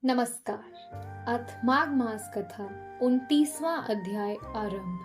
नमस्कार। अथ माघ मास कथा 29वां अध्याय आरंभ।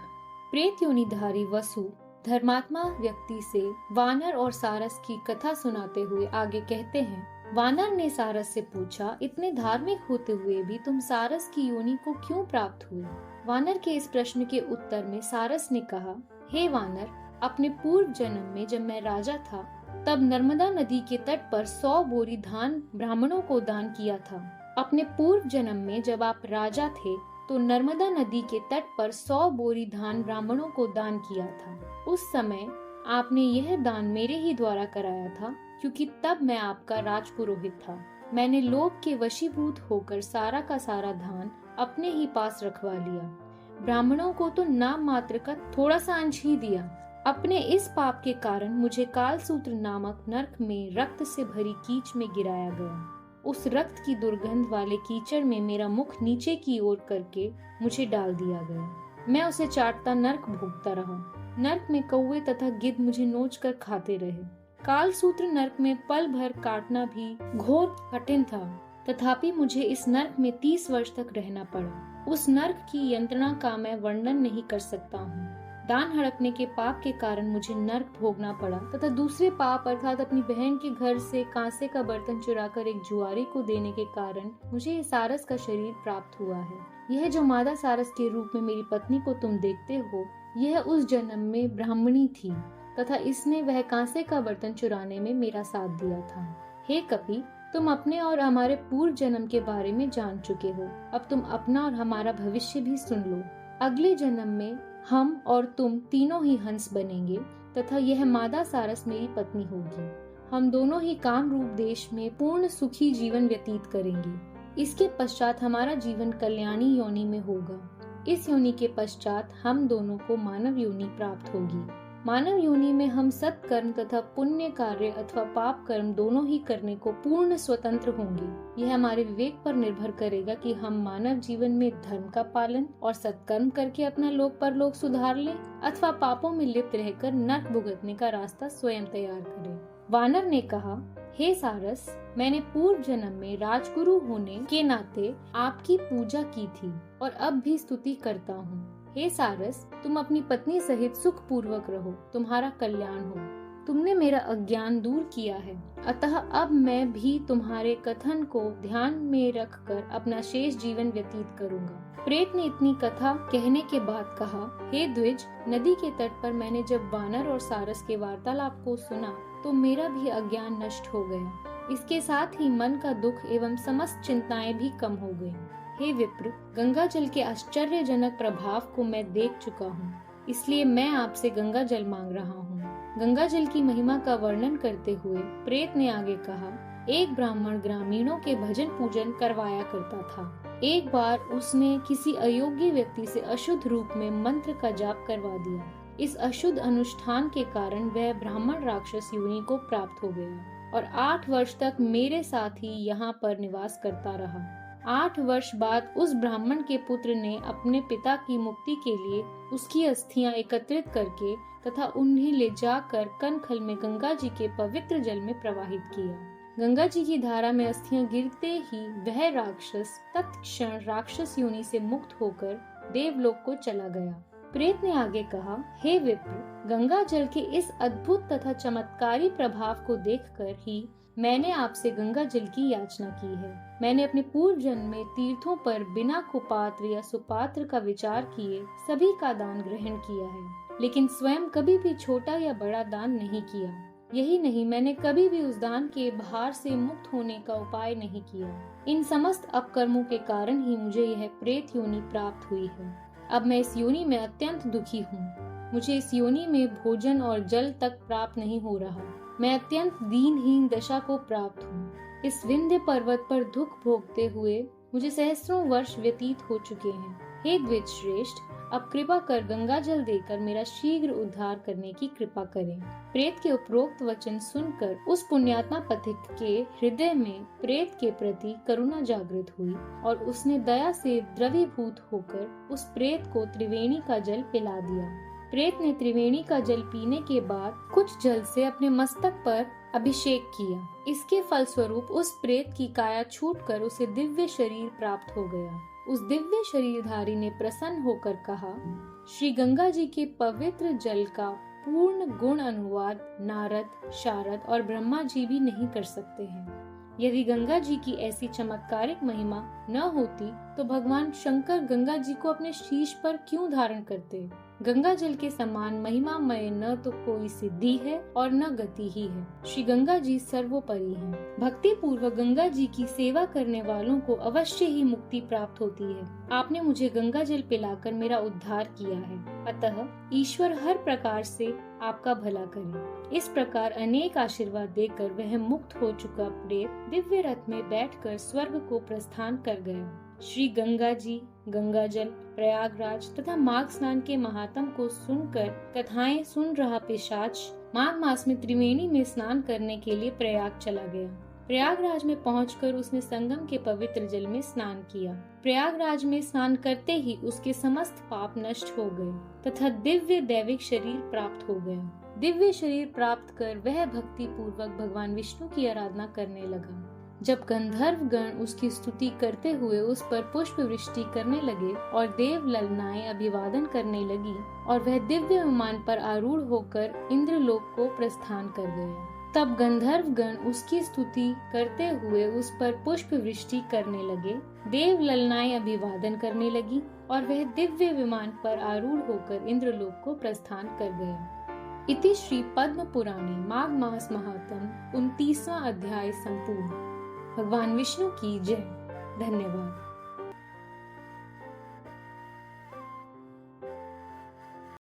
प्रेत योनिधारी वसु धर्मात्मा व्यक्ति से वानर और सारस की कथा सुनाते हुए आगे कहते हैं। वानर ने सारस से पूछा, इतने धार्मिक होते हुए भी तुम सारस की योनि को क्यों प्राप्त हुए? वानर के इस प्रश्न के उत्तर में सारस ने कहा, हे वानर, अपने पूर्व जन्म में जब मैं राजा था तब नर्मदा नदी के तट पर 100 बोरी धान ब्राह्मणों को दान किया था। अपने पूर्व जन्म में जब आप राजा थे तो नर्मदा नदी के तट पर 100 बोरी धान ब्राह्मणों को दान किया था। उस समय आपने यह दान मेरे ही द्वारा कराया था, क्योंकि तब मैं आपका राजपुरोहित था। मैंने लोभ के वशीभूत होकर सारा का सारा धान अपने ही पास रखवा लिया। ब्राह्मणों को तो नाम मात्र का थोड़ा सा अंश ही दिया। अपने इस पाप के कारण मुझे कालसूत्र नामक नरक में रक्त से भरी कीच में गिराया गया। उस रक्त की दुर्गंध वाले कीचड़ में मेरा मुख नीचे की ओर करके मुझे डाल दिया गया। मैं उसे चाटता नरक भोगता रहा। नरक में कौवे तथा गिद्ध मुझे नोच कर खाते रहे। कालसूत्र नरक में पल भर काटना भी घोर कठिन था, तथापि मुझे इस नरक में 30 वर्ष तक रहना पड़ा। उस नरक की यंत्रणा का मैं वर्णन नहीं कर सकता हूँ। दान हड़पने के पाप के कारण मुझे नरक भोगना पड़ा तथा दूसरे पाप अर्थात अपनी बहन के घर से कांसे का बर्तन चुराकर एक जुआरी को देने के कारण मुझे सारस का शरीर प्राप्त हुआ है। यह जो मादा सारस के रूप में मेरी पत्नी को तुम देखते हो, यह उस जन्म में ब्राह्मणी थी तथा इसने वह कांसे का बर्तन चुराने में मेरा साथ दिया था। हे कपि, तुम अपने और हमारे पूर्व जन्म के बारे में जान चुके हो। अब तुम अपना और हमारा भविष्य भी सुन लो। अगले जन्म में हम और तुम तीनों ही हंस बनेंगे तथा यह मादा सारस मेरी पत्नी होगी। हम दोनों ही काम रूप देश में पूर्ण सुखी जीवन व्यतीत करेंगे। इसके पश्चात हमारा जीवन कल्याणी योनि में होगा। इस योनि के पश्चात हम दोनों को मानव योनि प्राप्त होगी। मानव योनि में हम सत्कर्म तथा पुण्य कार्य अथवा पाप कर्म दोनों ही करने को पूर्ण स्वतंत्र होंगे। यह हमारे विवेक पर निर्भर करेगा कि हम मानव जीवन में धर्म का पालन और सत्कर्म करके अपना लोक परलोक सुधार लें अथवा पापों में लिप्त रहकर नरक भुगतने का रास्ता स्वयं तैयार करें। वानर ने कहा, हे सारस, मैंने पूर्व जन्म में राजगुरु होने के नाते आपकी पूजा की थी और अब भी स्तुति करता हूँ। हे सारस, तुम अपनी पत्नी सहित सुख पूर्वक रहो, तुम्हारा कल्याण हो। तुमने मेरा अज्ञान दूर किया है, अतः अब मैं भी तुम्हारे कथन को ध्यान में रखकर अपना शेष जीवन व्यतीत करूंगा। प्रेत ने इतनी कथा कहने के बाद कहा, हे द्विज, नदी के तट पर मैंने जब वानर और सारस के वार्तालाप को सुना तो मेरा भी अज्ञान नष्ट हो गया। इसके साथ ही मन का दुख एवं समस्त चिंताएं भी कम हो गयी। हे विप्र, गंगा जल के आश्चर्यजनक प्रभाव को मैं देख चुका हूँ, इसलिए मैं आपसे गंगा जल मांग रहा हूँ। गंगा जल की महिमा का वर्णन करते हुए प्रेत ने आगे कहा, एक ब्राह्मण ग्रामीणों के भजन पूजन करवाया करता था। एक बार उसने किसी अयोग्य व्यक्ति से अशुद्ध रूप में मंत्र का जाप करवा दिया। इस अशुद्ध अनुष्ठान के कारण वह ब्राह्मण राक्षस योनि को प्राप्त हो गया और 8 वर्ष तक मेरे साथ ही यहाँ पर निवास करता रहा। 8 वर्ष बाद उस ब्राह्मण के पुत्र ने अपने पिता की मुक्ति के लिए उसकी अस्थियां एकत्रित करके तथा उन्हें ले जाकर कनखल में गंगा जी के पवित्र जल में प्रवाहित किया। गंगा जी की धारा में अस्थियां गिरते ही वह राक्षस तत्क्षण राक्षस योनि से मुक्त होकर देवलोक को चला गया। प्रेत ने आगे कहा, हे विप्र, गंगा जल के इस अद्भुत तथा चमत्कारी प्रभाव को देखकर ही मैंने आपसे गंगा जल की याचना की है। मैंने अपने पूर्व जन्म में तीर्थों पर बिना कुपात्र या सुपात्र का विचार किए सभी का दान ग्रहण किया है, लेकिन स्वयं कभी भी छोटा या बड़ा दान नहीं किया। यही नहीं, मैंने कभी भी उस दान के भार से मुक्त होने का उपाय नहीं किया। इन समस्त अपकर्मों के कारण ही मुझे यह प्रेत योनि प्राप्त हुई है। अब मैं इस योनि में अत्यंत दुखी हूँ। मुझे इस योनि में भोजन और जल तक प्राप्त नहीं हो रहा। मैं अत्यंत दीनहीन दशा को प्राप्त हूँ। इस विंध्य पर्वत पर दुख भोगते हुए मुझे सहस्त्रों वर्ष व्यतीत हो चुके हैं। हे द्विज श्रेष्ठ, अब कृपा कर गंगा जल देकर मेरा शीघ्र उद्धार करने की कृपा करें। प्रेत के उपरोक्त वचन सुनकर उस पुण्यात्मा पथिक के हृदय में प्रेत के प्रति करुणा जागृत हुई और उसने दया से द्रवीभूत होकर उस प्रेत को त्रिवेणी का जल पिला दिया। प्रेत ने त्रिवेणी का जल पीने के बाद कुछ जल से अपने मस्तक पर अभिषेक किया। इसके फलस्वरूप उस प्रेत की काया छूटकर उसे दिव्य शरीर प्राप्त हो गया। उस दिव्य शरीरधारी ने प्रसन्न होकर कहा, श्री गंगा जी के पवित्र जल का पूर्ण गुण अनुवाद नारद, शारद और ब्रह्मा जी भी नहीं कर सकते हैं। यदि गंगा जी की ऐसी चमत्कारिक महिमा न होती तो भगवान शंकर गंगा जी को अपने शीश पर क्यों धारण करते। गंगा जल के समान महिमामय न तो कोई सिद्धि है और न गति ही है। श्री गंगा जी सर्वोपरि हैं। भक्ति पूर्वक गंगा जी की सेवा करने वालों को अवश्य ही मुक्ति प्राप्त होती है। आपने मुझे गंगा जल पिलाकर मेरा उद्धार किया है, अतः ईश्वर हर प्रकार से आपका भला करे। इस प्रकार अनेक आशीर्वाद देकर वह मुक्त हो चुका प्रेत दिव्य रथ में बैठकर स्वर्ग को प्रस्थान कर गया। श्री गंगा जी, गंगा जल, प्रयागराज तथा माघ स्नान के महात्म को सुनकर कथाएं सुन रहा पिशाच माघ मास में त्रिवेणी में स्नान करने के लिए प्रयाग चला गया। प्रयागराज में पहुंचकर उसने संगम के पवित्र जल में स्नान किया। प्रयागराज में स्नान करते ही उसके समस्त पाप नष्ट हो गए तथा दिव्य दैविक शरीर प्राप्त हो गया। दिव्य शरीर प्राप्त कर वह भक्ति पूर्वक भगवान विष्णु की आराधना करने लगा। जब गंधर्व गण उसकी स्तुति करते हुए उस पर पुष्प वृष्टि करने लगे और देव ललनाएं अभिवादन करने लगी और वह दिव्य विमान पर आरूढ़ होकर इंद्रलोक को प्रस्थान कर गए, तब गंधर्व गण उसकी स्तुति करते हुए उस पर पुष्प वृष्टि करने लगे, देव ललनाएं अभिवादन करने लगी और वह दिव्य विमान पर आरूढ़ होकर इंद्रलोक को प्रस्थान कर गया। इति श्री पद्म पुराणे माघ मास महात्म 29वां अध्याय संपूर्ण। भगवान विष्णु की जय। धन्यवाद।